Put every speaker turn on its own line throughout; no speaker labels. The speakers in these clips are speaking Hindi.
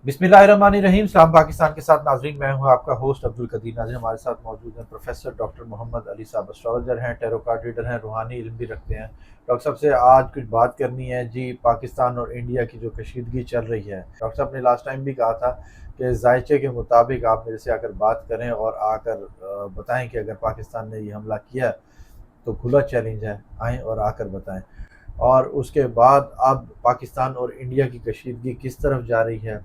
बिस्मिल्लाहिर्रहमानिर्रहीम। सलाम पाकिस्तान के साथ नाजरीन, मैं हूं आपका होस्ट अब्दुल कदीर। नाज़रीन, हमारे साथ मौजूद हैं प्रोफेसर डॉक्टर मोहम्मद अली साहब। एस्ट्रोलॉजर हैं, टैरो कार्ड रीडर हैं, रूहानी इल्म भी रखते हैं। डॉक्टर साहब से आज कुछ बात करनी है जी, पाकिस्तान और इंडिया की जो कशीदगी चल रही है। डॉक्टर साहब ने लास्ट टाइम भी कहा था कि जायचे के मुताबिक आप मेरे से आकर बात करें और आकर बताएं कि अगर पाकिस्तान ने ये हमला किया तो खुला चैलेंज है, आएँ और आकर बताएं। और उसके बाद अब पाकिस्तान और इंडिया की कशीदगी किस तरफ जा रही है,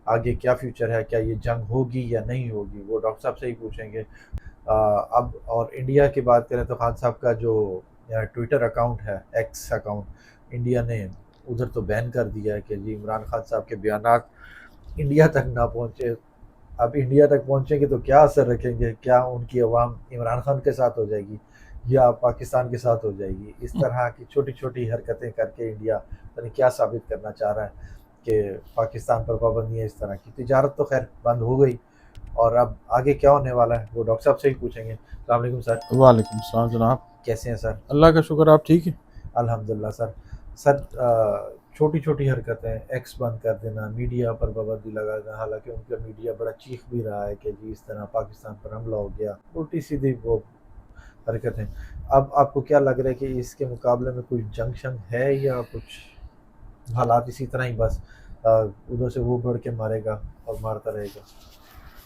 आगे क्या फ्यूचर है, क्या ये जंग होगी या नहीं होगी, वो डॉक्टर साहब से ही पूछेंगे। अब और इंडिया की बात करें तो खान साहब का जो ट्विटर अकाउंट है, एक्स अकाउंट, इंडिया ने उधर तो बैन कर दिया है कि जी इमरान खान साहब के बयानात इंडिया तक ना पहुँचे। अब इंडिया तक पहुँचेंगे तो क्या असर रखेंगे, क्या उनकी अवाम इमरान खान के साथ हो जाएगी या पाकिस्तान के साथ हो जाएगी। इस तरह की छोटी छोटी हरकतें करके इंडिया पता नहीं क्या साबित करना चाह रहा है कि पाकिस्तान पर पाबंदी है। इस तरह की तिजारत तो खैर बंद हो गई, और अब आगे क्या होने वाला है वो डॉक्टर साहब से ही पूछेंगे। अस्सलाम वालेकुम सर।
वालेकुम सलाम जनाब।
कैसे हैं सर?
अल्लाह का शुक्र, आप ठीक है?
अल्हम्दुलिल्लाह सर। सर, छोटी छोटी हरकतें, एक्स बंद कर देना, मीडिया पर पाबंदी लगा देना, हालांकि उनका मीडिया बड़ा चीख भी रहा है कि जी इस तरह पाकिस्तान पर हमला हो गया, उल्टी सीधी वो हरकतें। अब आपको क्या लग रहा है कि इसके मुकाबले में कोई जंग शंग है या कुछ हालात इसी तरह ही बस उधर से वो बढ़ के मारेगा और मारता रहेगा?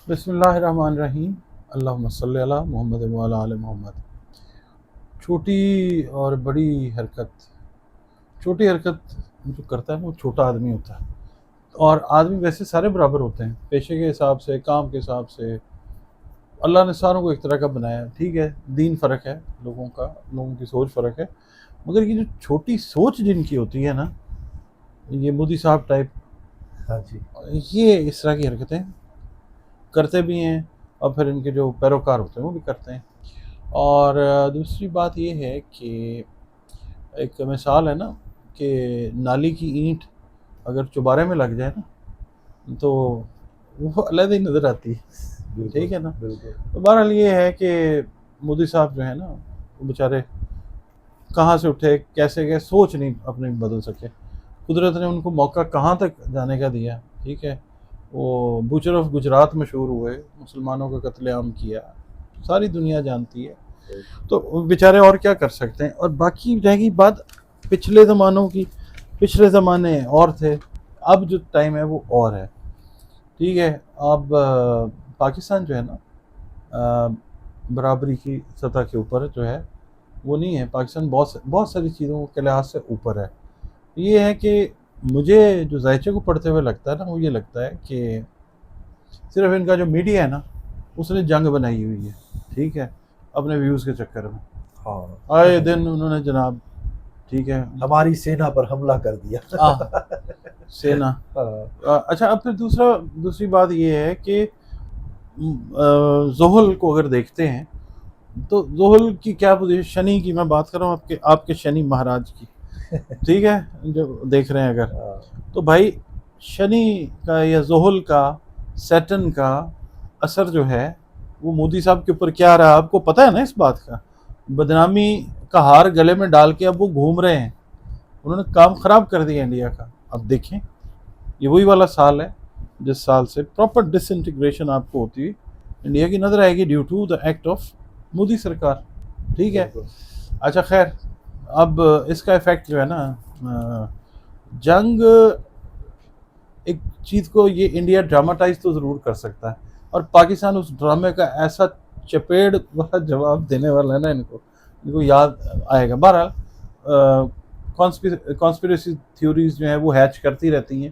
बिस्मिल्लाहिर्रहमानिर्रहीम। अल्लाहुम्मा सल्ली अला मोहम्मद व अला आले मोहम्मद। छोटी और बड़ी हरकत, छोटी हरकत जो करता है वो छोटा आदमी होता है। और आदमी वैसे सारे बराबर होते हैं, पेशे के हिसाब से, काम के हिसाब से। अल्लाह ने सारों को एक तरह का बनाया, ठीक है। दीन फ़र्क है, लोगों का, लोगों की सोच फ़र्क है। मगर ये जो छोटी सोच जिनकी होती है ना, ये मोदी साहब टाइप,
हाँ जी।
ये इस तरह की हरकतें करते भी हैं, और फिर इनके जो पैरोकार होते हैं वो भी करते हैं। और दूसरी बात ये है कि एक मिसाल है ना, कि नाली की ईंट अगर चुबारे में लग जाए ना तो वो अलग ही नज़र आती है,
बिल्कुल
ठीक है ना।
बिल्कुल।
तो बहरहाल ये है कि मोदी साहब जो है ना, वो बेचारे कहाँ से उठे, कैसे गए, सोच नहीं अपनी बदल सके। कुदरत ने उनको मौका कहाँ तक जाने का दिया, ठीक है। वो बूचर ऑफ गुजरात मशहूर हुए, मुसलमानों का कत्लेआम किया, सारी दुनिया जानती है। तो बेचारे और क्या कर सकते हैं। और बाकी रहेगी बात पिछले ज़मानों की, पिछले ज़माने और थे, अब जो टाइम है वो और है, ठीक है। अब पाकिस्तान जो है ना, बराबरी की सतह के ऊपर जो है वो नहीं है। पाकिस्तान बहुत सारी चीज़ों के लिहाज से ऊपर है। ये है कि मुझे जो जायचे को पढ़ते हुए लगता है ना, वो ये लगता है कि सिर्फ इनका जो मीडिया है ना, उसने जंग बनाई हुई है, ठीक है, अपने व्यूज़ के चक्कर में।
हाँ,
आए दिन उन्होंने जनाब, ठीक है,
हमारी सेना पर हमला कर दिया।
सेना।
हाँ,
अच्छा, अब फिर दूसरी बात ये है कि जोहल को अगर देखते हैं तो जोहल की क्या पोजीशन, शनि की मैं बात कर रहा हूँ, आपके आपके शनि महाराज की, ठीक है, जो देख रहे हैं अगर,
हाँ,
तो भाई शनि का या जोहल का, सैटर्न का असर जो है वो मोदी साहब के ऊपर क्या रहा, आपको पता है ना इस बात का। बदनामी का हार गले में डाल के अब वो घूम रहे हैं, उन्होंने काम खराब कर दिया इंडिया का। अब देखें, ये वही वाला साल है जिस साल से प्रॉपर डिसइंटीग्रेशन आपको होती हुई इंडिया की नजर आएगी, due to the act of Modi सरकार, ठीक है।
बिल्कुल।
अच्छा खैर, अब इसका इफेक्ट जो है ना, जंग, एक चीज़ को ये इंडिया ड्रामाटाइज तो ज़रूर कर सकता है, और पाकिस्तान उस ड्रामे का ऐसा चपेड़ वाला जवाब देने वाला है ना, इनको इनको याद आएगा। बहरहाल कॉन्स्पिरेसी थ्योरीज जो हैं वो हैच करती रहती हैं,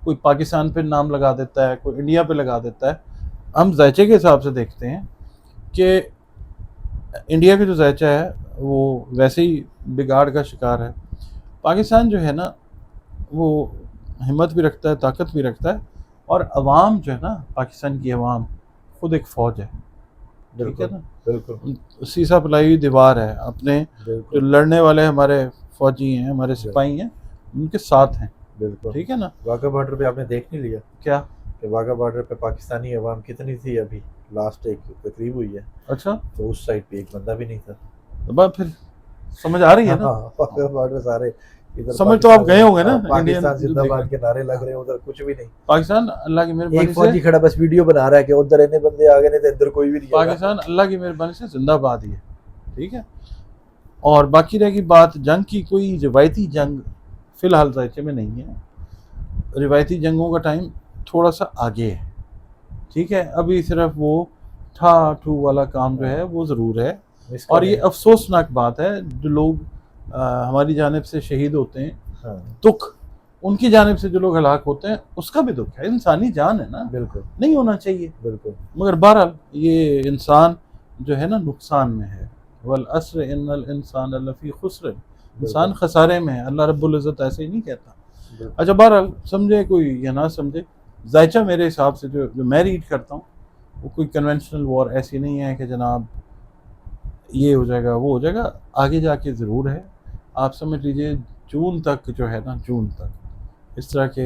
कोई पाकिस्तान पे नाम लगा देता है, कोई इंडिया पे लगा देता है। हम जायचे के हिसाब से देखते हैं कि इंडिया का जो जायचा है वो वैसे ही बिगाड़ का शिकार है। पाकिस्तान जो है ना, वो हिम्मत भी रखता है, ताकत भी रखता है, और अवाम जो है ना, पाकिस्तान की अवाम खुद एक फ़ौज है, ठीक है
बिल्कुल
ना।
बिल्कुल
सीसा फैलाई हुई दीवार है, अपने जो
बिल्कुल
लड़ने वाले हमारे फौजी हैं, हमारे
बिल्कुल
सिपाही हैं, उनके साथ हैं,
बिल्कुल।
ठीक है ना।
वाघा बॉर्डर पे आपने देख नहीं लिया
क्या?
कि वाघा बॉर्डर पे पाकिस्तानी अवाम कितनी थी? अभी लास्ट एक तकरीब हुई है
अच्छा,
तो उस साइड पे एक बंदा भी नहीं था।
तो बात फिर समझ आ रही है
हाँ
ना।
हाँ, वाघा बॉर्डर सारे इधर
समझ तो आप गए होंगे ना,
पाकिस्तान
इंडियन जो
जिंदाबाद
देखा।
के नारे लग रहे हैं, उधर कुछ भी नहीं।
पाकिस्तान अल्लाह की
एक
मेहरबानी
फौजी
से,
खड़ा बस वीडियो बना रहा है कि उधर इतने बंदे आ गए, नहीं तो इधर कोई भी नहीं है।
पाकिस्तान अल्लाह की मेहरबानी से जिंदाबाद ही है, ठीक है। और बाकी रहेगी बात जंग की, कोई रिवायती जंग फिलहाल जायचे में नहीं है। रिवायती जंगों का टाइम थोड़ा सा आगे है, ठीक है। अभी सिर्फ वो ठा ठू वाला काम जो है वो ज़रूर है।
मिस
और ये
करें।
अफसोसनाक बात है, जो लोग हमारी जानिब से शहीद होते हैं,
हाँ
दुख उनकी जानिब से जो लोग हलाक होते हैं उसका भी दुख है। इंसानी जान है ना,
बिल्कुल
नहीं होना चाहिए।
बिल्कुल।
मगर बहरहाल ये इंसान जो है ना नुकसान में है। वल अस्र इन्नल इंसान लफी खुस्र, इंसान खसारे में है। अल्लाह रब्बुल इज़्ज़त ऐसे ही नहीं कहता।
बिल्कुल।
अच्छा बहरहाल, समझे कोई या ना समझे, जायचा मेरे हिसाब से जो मैं रीड करता हूँ, वो कोई कन्वेंशनल वॉर ऐसी नहीं है कि जनाब ये हो जाएगा वो हो जाएगा। आगे जाके ज़रूर है। आप समझ लीजिए जून तक जो है ना, जून तक इस तरह के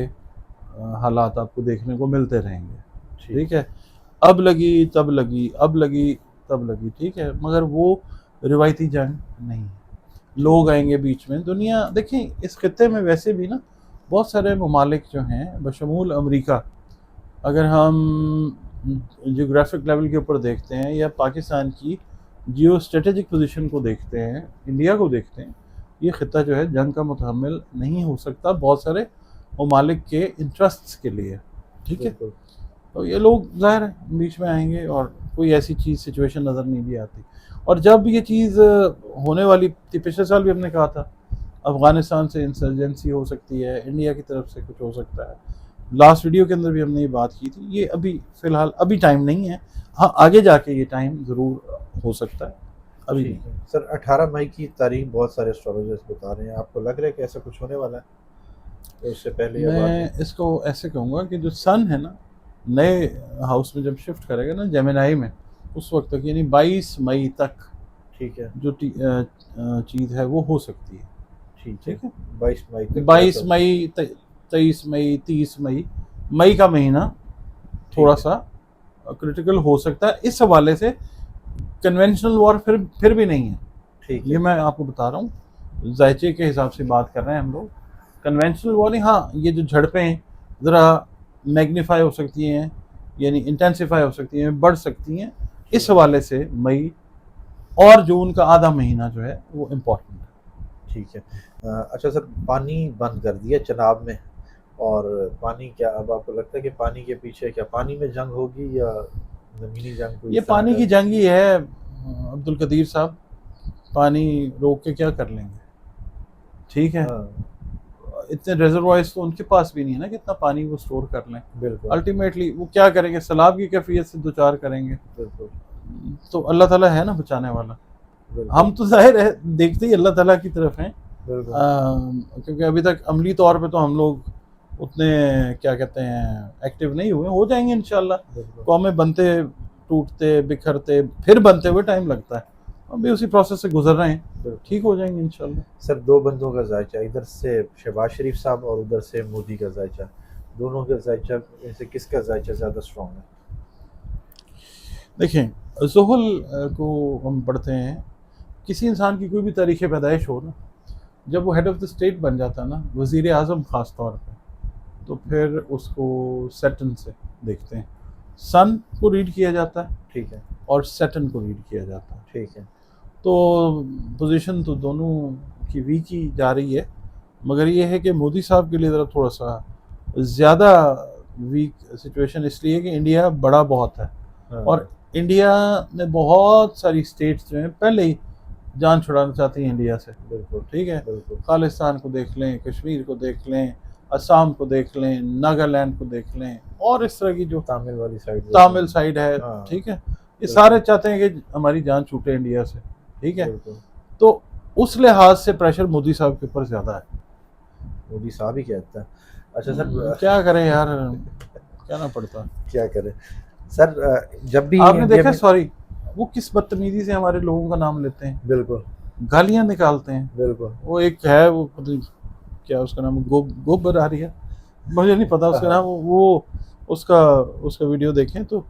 हालात आपको देखने को मिलते रहेंगे, ठीक है। अब लगी तब लगी, अब लगी तब लगी, ठीक है। मगर वो रिवायती जंग नहीं है। लोग आएंगे बीच में। दुनिया देखें, इस खत्ते में वैसे भी ना बहुत सारे ममालिक जो हैं बशमूल अमेरिका, अगर हम जियोग्राफिक लेवल के ऊपर देखते हैं या पाकिस्तान की जियो स्ट्रेटेजिक पोजीशन को देखते हैं, इंडिया को देखते हैं, ये खत्ता जो है जंग का मुतहम्मिल नहीं हो सकता बहुत सारे ममालिक के इंटरेस्ट्स के लिए, ठीक है। तो ये लोग ज़ाहिर है बीच में आएंगे और कोई ऐसी चीज़ सिचुएशन नज़र नहीं भी आती। और जब ये चीज़ होने वाली थी, पिछले साल भी हमने कहा था अफ़गानिस्तान से इंसर्जेंसी हो सकती है, इंडिया की तरफ से कुछ हो सकता है। लास्ट वीडियो के अंदर भी हमने ये बात की थी। ये अभी फ़िलहाल अभी टाइम नहीं है। हाँ, आगे जाके ये टाइम ज़रूर हो सकता है, अभी नहीं।
सर 18 मई की तारीख बहुत सारे एस्ट्रोलॉजर्स बता रहे हैं, आपको लग रहा है कि ऐसा कुछ होने वाला है तो उससे पहले या बाद में?
मैं इसको ऐसे कहूँगा कि जो सन है ना, नए हाउस में जब शिफ्ट करेगा ना जेमिनाई में, उस वक्त तक यानी 22 मई तक
ठीक है
जो चीज़ है वो हो सकती है,
ठीक है। 22 मई तक
22 मई 23 मई 30 मई, मई का महीना थोड़ा सा क्रिटिकल हो सकता है। इस हवाले से कन्वेंशनल वॉर फिर भी नहीं है,
ठीक
ये मैं आपको बता रहा हूँ। जायचे के हिसाब से बात कर रहे हैं हम लोग। कन्वेंशनल वॉर हाँ, ये जो झड़पें ज़रा मैग्नीफाई हो सकती हैं, यानी इंटेंसिफाई हो सकती हैं, बढ़ सकती हैं। इस हवाले से मई और जून का आधा महीना जो है वो इम्पोर्टेंट है।
ठीक है। अच्छा सर, पानी बंद कर दिया चनाब में, और पानी क्या अब आपको लगता है कि पानी के पीछे क्या पानी में जंग होगी या ज़मीनी जंग कोई
ये
इस तरह
पानी
का?
की जंग ही है अब्दुल कदीर साहब। पानी रोक के क्या कर लेंगे, ठीक है। इतने रिजर्वायर्स तो उनके पास भी नहीं है ना कि इतना पानी वो स्टोर कर लें।
बिल्कुल
अल्टीमेटली वो क्या करेंगे, सैलाब की कैफियत से दो चार करेंगे।
बिल्कुल
तो अल्लाह ताला है ना बचाने वाला।
बिल्कुल
हम तो जाहिर है देखते ही अल्लाह ताला की तरफ हैं,
बिल्कुल
क्योंकि अभी तक अमली तौर पे तो हम लोग उतने क्या कहते हैं एक्टिव नहीं हुए। हो जाएंगे इंशाल्लाह।
बिल्कुल।
कौमें बनते टूटते बिखरते फिर बनते हुए टाइम लगता है, अभी उसी प्रोसेस से गुजर रहे हैं, ठीक हो जाएंगे इंशाल्लाह।
सर दो बंदों का जायचा, इधर से शहबाज शरीफ साहब और उधर से मोदी का जायचा, दोनों का जायचा में से किसका जायचा ज़्यादा स्ट्रॉन्ग है?
देखें, ज़ुहल को हम पढ़ते हैं, किसी इंसान की कोई भी तारीख़ पैदाइश हो ना, जब वो हेड ऑफ़ द स्टेट बन जाता है ना, वज़ीर आज़म ख़ास तौर पे, तो फिर उसको सैटर्न से देखते हैं। सन को रीड किया जाता है,
ठीक है
और सैटर्न को रीड किया जाता है।
ठीक है।
तो पोजीशन तो दोनों की वीक ही जा रही है, मगर ये है कि मोदी साहब के लिए ज़रा थोड़ा सा ज़्यादा वीक सिचुएशन इसलिए कि इंडिया बड़ा बहुत है, और इंडिया में बहुत सारी स्टेट्स जो हैं पहले ही जान छुड़ाना चाहती हैं इंडिया से।
बिल्कुल
ठीक है,
बिल्कुल
खालिस्तान को देख लें, कश्मीर को देख लें, असम को देख लें, नागालैंड को देख लें, और इस तरह की जो
तामिल वाली साइड
तामिल साइड है,
हाँ।
ठीक है, ये सारे चाहते हैं कि हमारी जान छूटे इंडिया से, ठीक है। तो उस लिहाज से प्रेशर मोदी साहब के ऊपर ज़्यादा है।
मोदी साहब ही कहता है। अच्छा सर
क्या करें यार, कहना पड़ता है।
क्या करें सर, जब भी
आपने
इंडिया
देखा
में-
सॉरी, वो किस बदतमीजी से हमारे लोगों का नाम लेते हैं,
बिल्कुल
गालियां निकालते हैं।
बिल्कुल
वो एक है, वो पता नहीं क्या उसका नाम, गोबर आ रही है, मुझे नहीं पता उसका नाम। वो उसका वीडियो देखें तो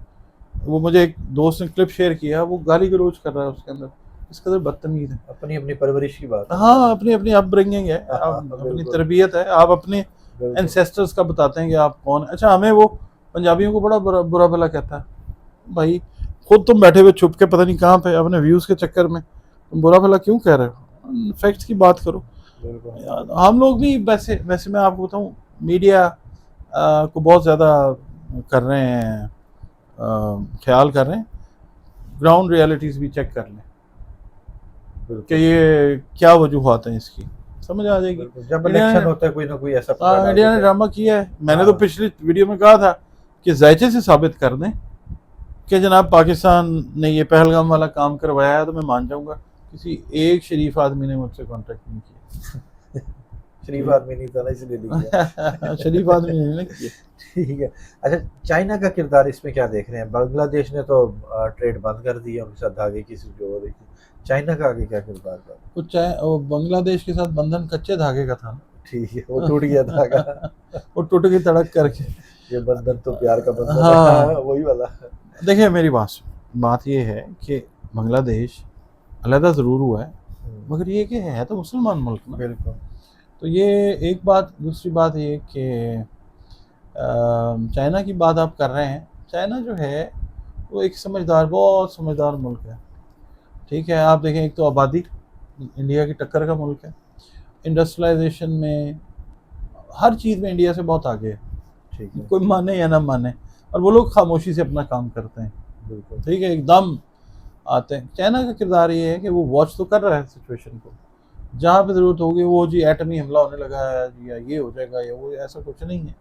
वो मुझे एक दोस्त ने क्लिप शेयर किया, वो गाली गलौज कर रहा है उसके अंदर। किस कदर बदतमीज है।
अपनी अपनी परवरिश की बात है।
हाँ, अपनी अपनी अपब्रिंगिंग है,
हाँ,
अपनी
बिल्कुल।
तरबियत है, आप अपने
बिल्कुल।
एंसेस्टर्स का बताते हैं कि आप कौन है। अच्छा, हमें वो पंजाबियों को बड़ा बुरा बुरा भला कहता है। भाई खुद तुम बैठे हुए छुप के पता नहीं कहाँ पे अपने व्यूज़ के चक्कर में तुम बुरा भला क्यों कह रहे हो? फैक्ट्स की बात करो।
बिल्कुल।
हम लोग भी वैसे वैसे मैं आपको बताऊं, मीडिया को बहुत ज़्यादा कर रहे हैं, ख्याल कर रहे हैं। ग्राउंड रियलिटीज़ भी चेक कर लें कि
बिल्कुल।
ये क्या वजूहत हैं इसकी, समझ आ जाएगी।
बिल्कुल। जब
इंडिया
इलेक्शन
ने
होता है कोई ना कोई ऐसा पकड़ डाल
इंडिया ने
देता है।
ड्रामा किया है। मैंने तो
हाँ।
पिछली वीडियो में कहा था कि जायचे से साबित कर दें कि जनाब पाकिस्तान ने ये पहलगाम वाला काम करवाया है, तो मैं मान जाऊंगा। किसी एक शरीफ आदमी ने मुझसे कांटेक्ट नहीं किया।
शरीफ आदमी नहीं था ना, इसलिए नहीं किया।
शरीफ आदमी ने नहीं किया।
ठीक है। अच्छा, चाइना का किरदार इसमें क्या देख रहे हैं? बांग्लादेश ने तो ट्रेड बंद कर दिया, उनके साथ धागे की जो हो रही थी। चाइना का आगे क्या किरदार था?
कुछ चाहे वो बांग्लादेश के साथ बंधन कच्चे धागे का था ना।
ठीक है, वो टूट गया धागा।
वो टूट गई तड़क करके।
ये बंधन तो प्यार का बंधन है।
हाँ।
हाँ, वही वाला।
देखिए मेरी बात ये है कि बांग्लादेश अलहदा ज़रूर हुआ है, मगर ये कि है तो मुसलमान मुल्क ना।
बिल्कुल।
तो ये एक बात। दूसरी बात ये कि चाइना की बात आप कर रहे हैं। चाइना जो है वो एक समझदार, बहुत समझदार मुल्क है। ठीक है, आप देखें, एक तो आबादी इंडिया की टक्कर का मुल्क है, इंडस्ट्रियलाइजेशन में हर चीज़ में इंडिया से बहुत आगे है।
ठीक है।
कोई माने या ना माने, और वो लोग खामोशी से अपना काम करते हैं।
बिल्कुल।
ठीक है, एकदम आते हैं। चाइना का किरदार ये है कि वो वॉच तो कर रहा है सिचुएशन को, जहाँ पे ज़रूरत होगी वो जी एटमी हमला होने लगा है जी, या ये हो जाएगा या वो, ऐसा कुछ नहीं है।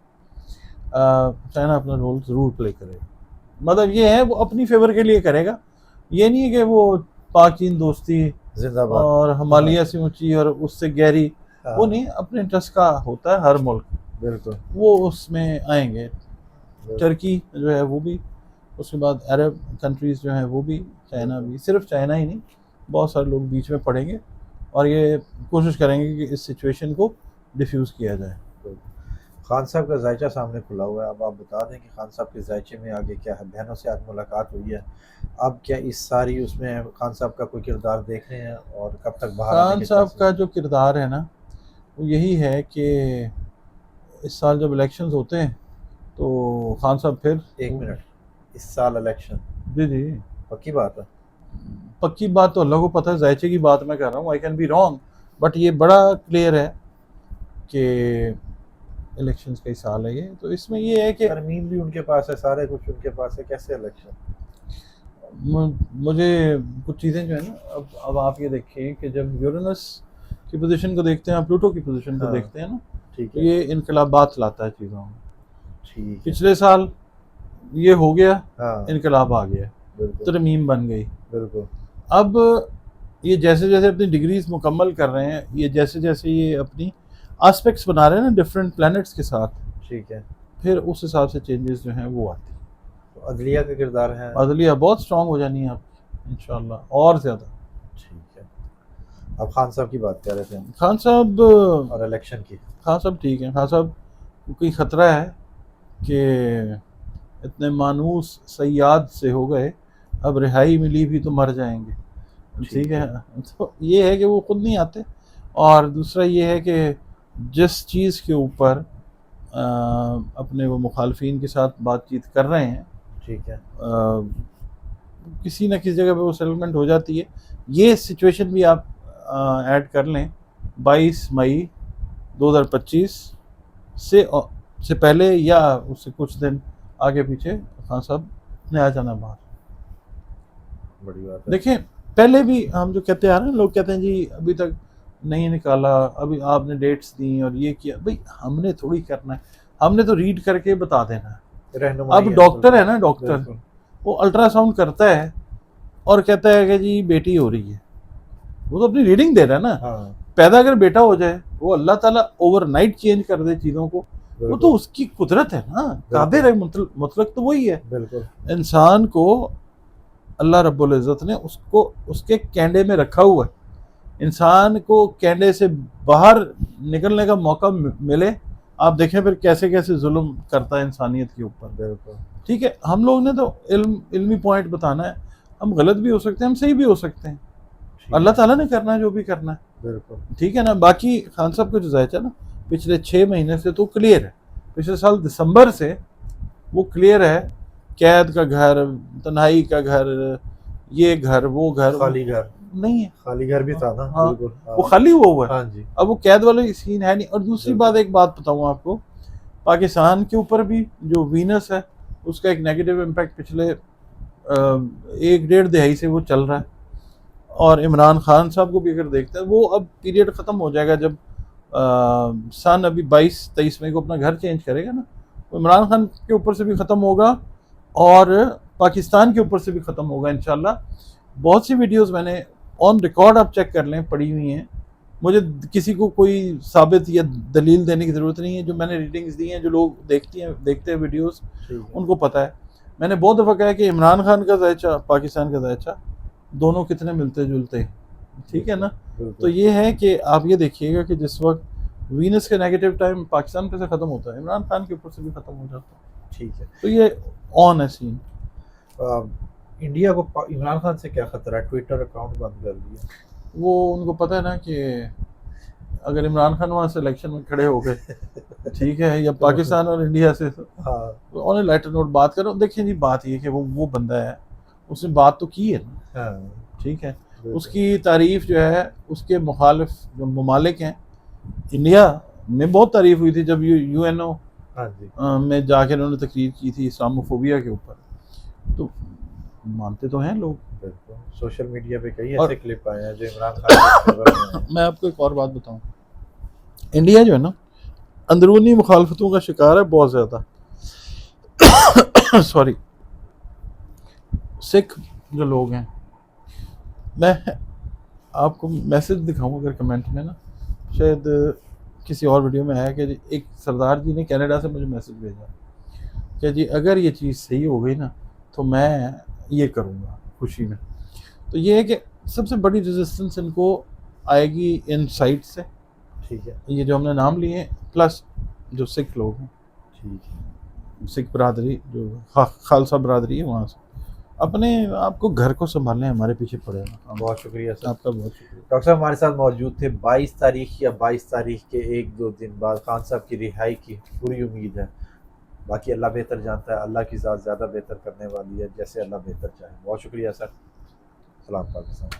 चाइना अपना रोल ज़रूर प्ले करेगा। मतलब ये है वो अपनी फेवर के लिए करेगा। ये नहीं है कि वो पाक चीन दोस्ती
जिंदाबाद
और हिमालय से ऊंची और उससे गहरी,
हाँ,
वो नहीं। अपने इंटरेस्ट का होता है हर मुल्क,
बिल्कुल।
वो उसमें आएंगे।
बिल्कुल।
टर्की जो है वो भी, उसके बाद अरब कंट्रीज़ जो हैं वो भी, चाइना भी। सिर्फ चाइना ही नहीं, बहुत सारे लोग बीच में पड़ेंगे और ये कोशिश करेंगे कि इस सिचुएशन को डिफ्यूज़ किया जाए।
खान साहब का जायचा सामने खुला हुआ है। अब आप बता दें कि खान साहब के जायचे में आगे क्या है? बहनों से आज मुलाकात हुई है, अब क्या इस सारी उसमें खान साहब का कोई किरदार देख रहे हैं और कब तक बाहर आने
खान
के
साहब
चांसेस?
का जो किरदार है ना, वो यही है कि इस साल जब इलेक्शंस होते हैं तो खान साहब फिर
एक मिनट, इस साल इलेक्शन?
जी जी,
पक्की बात है?
पक्की बात तो अल्लाह को पता है, जायचे की बात मैं कर रहा हूँ। I can be wrong, but ये बड़ा क्लियर है कि इलेक्शंस का ही साल है ये। तो इसमें ये है कि
तरमीम भी उनके पास है, सारे कुछ उनके पास है, कैसे इलेक्शन?
मुझे कुछ चीज़ें जो है ना, अब आप ये देखिए कि जब यूरेनस की पोजीशन को देखते हैं, आप प्लूटो की पोजीशन को
हाँ,
देखते हैं ना,
ठीक
तो
है।
ये इनकलाबात लाता है चीज़ों में।
ठीक है।
पिछले साल ये हो गया,
हाँ,
इनकलाब आ गया,
बिल्कुल।
तरमीम बन गई।
बिल्कुल।
अब ये जैसे जैसे अपनी डिग्रीज मुकम्मल कर रहे हैं, ये जैसे जैसे ये अपनी आस्पेक्ट्स बना रहे हैं ना डिफरेंट प्लैनेट्स के साथ,
ठीक है।
फिर उस हिसाब से चेंजेस जो हैं वो आती हैं।
तो अदलिया का किरदार है?
अदलिया बहुत स्ट्रांग हो जानी है आप इंशाल्लाह, और ज़्यादा।
ठीक है। अब खान साहब की बात कर रहे थे हम,
खान साहब
और इलेक्शन की।
खान साहब ठीक है। खान साहब को कोई ख़तरा है कि इतने मानूस सयाद से हो गए, अब रिहाई मिली भी तो मर जाएंगे। ठीक है, तो ये है कि वो खुद नहीं आते। और दूसरा ये है कि जिस चीज़ के ऊपर अपने वो मुखालफिन के साथ बातचीत कर रहे हैं,
ठीक है।
किसी न किसी जगह पे वो सेटलमेंट हो जाती है। ये सिचुएशन भी आप ऐड कर लें, 22 मई 2025 से पहले या उससे कुछ दिन आगे पीछे खान साहब ने आ जाना बाहर।
बड़ी बात है।
देखें, पहले भी हम जो कहते आ रहे हैं, लोग कहते हैं जी अभी तक नहीं निकाला, अभी आपने डेट्स दी और ये किया। भाई हमने थोड़ी करना है, हमने तो रीड करके बता देना है।
रहनुमाई
अब
है,
डॉक्टर है
बिल्कुल।
ना, डॉक्टर
बिल्कुल।
वो अल्ट्रासाउंड करता है और कहता है कि जी बेटी हो रही है, वो तो अपनी रीडिंग दे रहा है ना।
हाँ,
पैदा अगर बेटा हो जाए, वो अल्लाह ताला ओवरनाइट चेंज कर दे चीज़ों को, वो
बिल्कुल।
तो उसकी कुदरत है ना। कादिर है, मतलब तो वही है।
बिल्कुल।
इंसान को अल्लाह रब्बुल इज़्ज़त ने उसको उसके कैंडे में रखा हुआ है। इंसान को कैंडे से बाहर निकलने का मौका मिले, आप देखें फिर कैसे कैसे जुल्म करता है इंसानियत के ऊपर।
बिल्कुल।
ठीक है, हम लोग ने तो इल्मी पॉइंट बताना है। हम गलत भी हो सकते हैं, हम सही भी हो सकते हैं। अल्लाह ताला ने करना है जो भी करना है,
बिल्कुल
ठीक है ना। बाकी खान साहब का जो जायचा ना पिछले 6 महीने से तो क्लियर है, पिछले साल दिसंबर से वो क्लियर है, कैद का घर, तन्हाई का घर, ये घर वो घर
खाली घर,
नहीं है।
खाली घर भी था ना,
हाँ,
बिल्कुल
वो खाली हुआ है।
हाँ जी
अब वो कैद वाले सीन है नहीं। और दूसरी
बिल्कुल।
बात, एक बात बताऊं आपको, पाकिस्तान के ऊपर भी जो वीनस है उसका एक नेगेटिव इम्पैक्ट पिछले 1-1.5 दहाई से वो चल रहा है। और इमरान खान साहब को भी अगर देखते हैं, वो अब पीरियड ख़त्म हो जाएगा जब सन अभी 22-23 मई को अपना घर चेंज करेगा ना, तो इमरान खान के ऊपर से भी ख़त्म होगा और पाकिस्तान के ऊपर से भी ख़त्म होगा इंशाल्लाह। बहुत सी वीडियोस मैंने ऑन रिकॉर्ड आप चेक कर लें पड़ी हुई हैं, मुझे किसी को कोई साबित या दलील देने की ज़रूरत नहीं है। जो मैंने रीडिंग्स दी हैं, जो लोग देखते हैं वीडियोस, उनको पता है। मैंने बहुत दफ़ा कहा है कि इमरान खान का जायचा, पाकिस्तान का जायचा, दोनों कितने मिलते जुलते हैं, ठीक है ना। तो ये है कि आप ये देखिएगा कि जिस वक्त वीनस का नेगेटिव टाइम पाकिस्तान पे से ख़त्म होता है, इमरान खान के ऊपर से भी ख़त्म हो जाता है,
ठीक है।
तो ये ऑन है सीन।
इंडिया को इमरान खान से क्या खतरा है? ट्विटर अकाउंट बंद कर दिया,
वो उनको पता है ना कि अगर इमरान खान वहाँ से इलेक्शन में खड़े हो गए, ठीक है, या पाकिस्तान और इंडिया से,
हाँ
तो ऑन लाइटर नोट बात करो। देखिए जी, बात ये कि वो बंदा है, उसने बात तो की है ना,
हाँ
ठीक है। उसकी तारीफ जो है उसके मुखालिफ जो ममालिक हैं, इंडिया में बहुत तारीफ हुई थी जब यूएनओ
हाँ जी
में जाके उन्होंने तकरीर की थी इस्लामोफोबिया के ऊपर, तो मानते तो हैं लोग।
बिल्कुल। सोशल मीडिया पे कई
और
ऐसे क्लिप आए हैं जो इमरान खान के फेवर में हैं।
मैं आपको एक और बात बताऊं, इंडिया जो है ना अंदरूनी मुखालफतों का शिकार है बहुत ज़्यादा। सॉरी, सिख जो लोग हैं, मैं आपको मैसेज दिखाऊं अगर कमेंट में ना, शायद किसी और वीडियो में है कि एक सरदार जी ने कनाडा से मुझे मैसेज भेजा कि जी अगर ये चीज़ सही हो गई ना तो मैं ये करूँगा खुशी में। तो ये है कि सबसे बड़ी रेजिस्टेंस इनको आएगी इन साइड से,
ठीक है
ये जो हमने नाम लिए, प्लस जो सिख लोग हैं,
ठीक है।
सिख बरादरी जो खालसा बरादरी है, वहाँ से अपने आपको घर को संभालने हमारे पीछे पड़े हैं।
बहुत शुक्रिया सर,
आपका बहुत शुक्रिया।
डॉक्टर साहब हमारे साथ मौजूद थे। 22 तारीख या 22 तारीख के 1-2 दिन बाद खान साहब की रिहाई की पूरी उम्मीद है। बाकी अल्लाह बेहतर जानता है, अल्लाह की ज़ात ज़्यादा बेहतर करने वाली है, जैसे अल्लाह बेहतर चाहे। बहुत शुक्रिया सर। सलाम पाकिस्तान।